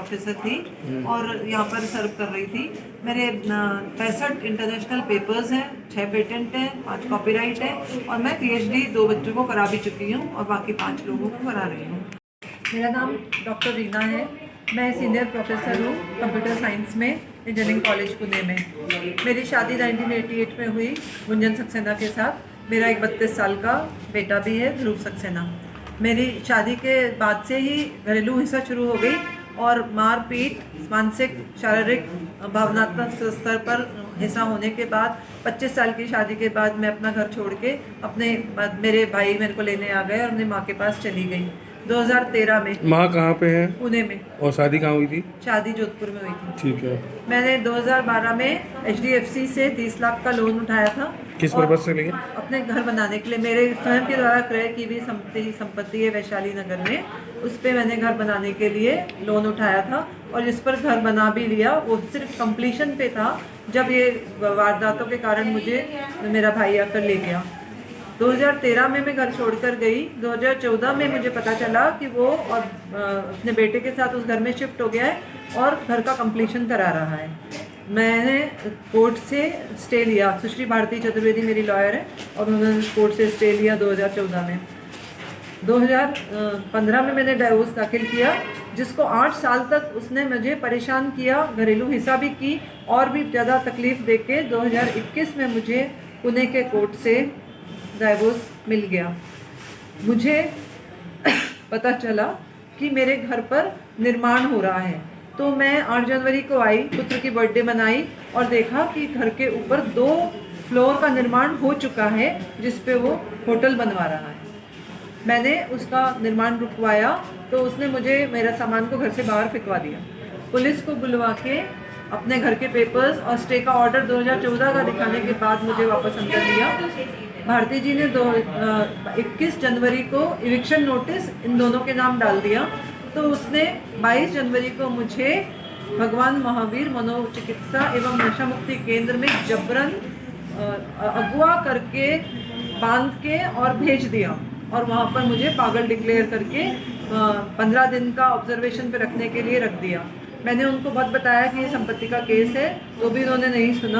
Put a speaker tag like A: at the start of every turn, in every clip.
A: Professor थी और यहाँ पर सर्व कर रही थी। मेरे 65 इंटरनेशनल पेपर्स हैं, 6 पेटेंट हैं, 5 कॉपीराइट है और मैं PhD 2 बच्चों को करा भी चुकी हूँ और बाकी 5 लोगों को करा रही हूँ। मेरा नाम डॉक्टर रीना है। मैं सीनियर प्रोफेसर हूँ कंप्यूटर साइंस में इंजीनियरिंग कॉलेज पुणे में। मेरी शादी 1988 में हुई गुंजन सक्सेना के साथ। मेरा एक 32 साल का बेटा भी है, ध्रुव सक्सेना। मेरी शादी के बाद से ही घरेलू हिंसा शुरू हो गई और मारपीट, मानसिक, शारीरिक, भावनात्मक स्तर पर हिंसा होने के बाद 25 साल की शादी के बाद मैं अपना घर छोड़ के मेरे भाई मेरे को लेने आ गए और अपनी माँ के पास चली गई 2013 में।
B: माँ कहाँ पे है?
A: पुणे में।
B: और शादी कहाँ हुई थी?
A: शादी जोधपुर में हुई थी।
B: ठीक है।
A: मैंने 2012 में HDFC से 30 लाख का लोन उठाया था।
B: किस पर्पज से लिए?
A: अपने घर बनाने के लिए। मेरे स्वयं के द्वारा क्रय की भी संपत्ति है वैशाली नगर में, उस पर मैंने घर बनाने के लिए लोन उठाया था और जिस पर घर बना भी लिया। वो सिर्फ कंप्लीशन पे था जब ये वारदातों के कारण मुझे मेरा भाई आकर ले गया। 2013 में मैं घर छोड़कर गई। 2014 में मुझे पता चला कि वो और अपने बेटे के साथ उस घर में शिफ्ट हो गया है और घर का कंप्लीशन करा रहा है। मैंने कोर्ट से स्टे लिया। सुश्री भारती चतुर्वेदी मेरी लॉयर है और उन्होंने कोर्ट से स्टे लिया 2014 में। 2015 में मैंने डाइवोर्स दाखिल किया, जिसको 8 साल तक उसने मुझे परेशान किया, घरेलू हिंसा भी की और भी ज़्यादा तकलीफ देके 2021 में मुझे पुणे के कोर्ट से डाइवोर्स मिल गया। मुझे पता चला कि मेरे घर पर निर्माण हो रहा है, तो मैं 8 जनवरी को आई, पुत्र की बर्थडे मनाई और देखा कि घर के ऊपर 2 फ्लोर का निर्माण हो चुका है जिस पे वो होटल बनवा रहा है। मैंने उसका निर्माण रुकवाया तो उसने मुझे मेरा सामान को घर से बाहर फेंकवा दिया। पुलिस को बुलवा के अपने घर के पेपर्स और स्टे का ऑर्डर 2014 का दिखाने के बाद मुझे वापस अंदर लिया। भारती जी ने 21 जनवरी को इविक्शन नोटिस इन दोनों के नाम डाल दिया, तो उसने 22 जनवरी को मुझे भगवान महावीर मनोचिकित्सा एवं नशा मुक्ति केंद्र में जबरन अगवा करके बांध के और भेज दिया और वहाँ पर मुझे पागल डिक्लेयर करके 15 दिन का ऑब्जर्वेशन पे रखने के लिए रख दिया। मैंने उनको बहुत बताया कि ये संपत्ति का केस है, तो भी उन्होंने नहीं सुना।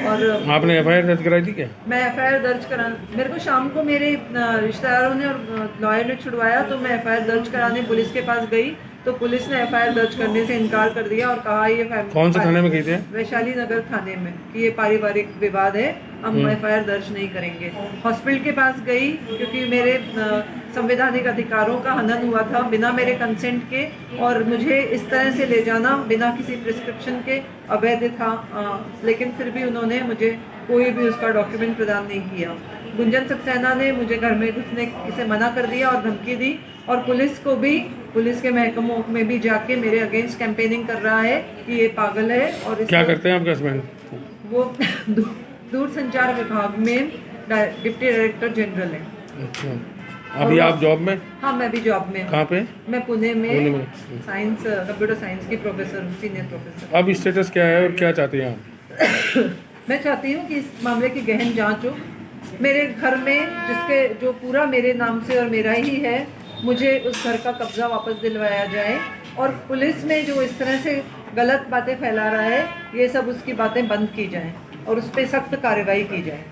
A: और
B: आपने FIR दर्ज कराई थी क्या?
A: मैं FIR दर्ज करा, मेरे को शाम को मेरे रिश्तेदारों ने और लॉयर ने छुड़वाया, तो मैं FIR दर्ज कराने पुलिस के पास गई, तो पुलिस ने FIR दर्ज करने से इनकार कर दिया और कहा ये
B: कौन से थाने में गई थी?
A: वैशाली नगर थाने में, कि ये पारिवारिक विवाद है, हम FIR दर्ज नहीं करेंगे। हॉस्पिटल के पास गई क्योंकि मेरे संवैधानिक अधिकारों का हनन हुआ था बिना मेरे कंसेंट के, और मुझे इस तरह से ले जाना बिना किसी प्रिस्क्रिप्शन के अवैध था। लेकिन फिर भी उन्होंने मुझे कोई भी उसका डॉक्यूमेंट प्रदान नहीं किया। गुंजन सक्सेना ने मुझे घर में घुसने से मना कर दिया और धमकी दी, और पुलिस को भी, पुलिस के महकमों में भी जाके मेरे अगेंस्ट कैंपेनिंग कर रहा है कि ये पागल है। और
B: क्या करते हैं आपके हस्बैंड?
A: वो दूरसंचार विभाग में डिप्टी डायरेक्टर जनरल है।
B: अच्छा, अभी आप जॉब में?
A: हाँ, मैं भी जॉब में।
B: कहाँ पे?
A: मैं पुणे में साइंस, कंप्यूटर साइंस की प्रोफेसर हूँ, सीनियर प्रोफेसर।
B: अब स्टेटस क्या है और क्या चाहती हैं आप?
A: मैं चाहती हूँ कि इस मामले की गहन जांच हो। मेरे घर में जो पूरा मेरे नाम से और मेरा ही है, मुझे उस घर का कब्जा वापस दिलवाया जाए, और पुलिस में जो इस तरह से गलत बातें फैला रहा है, ये सब उसकी बातें बंद की जाएं और उस पर सख्त कार्रवाई की जाए।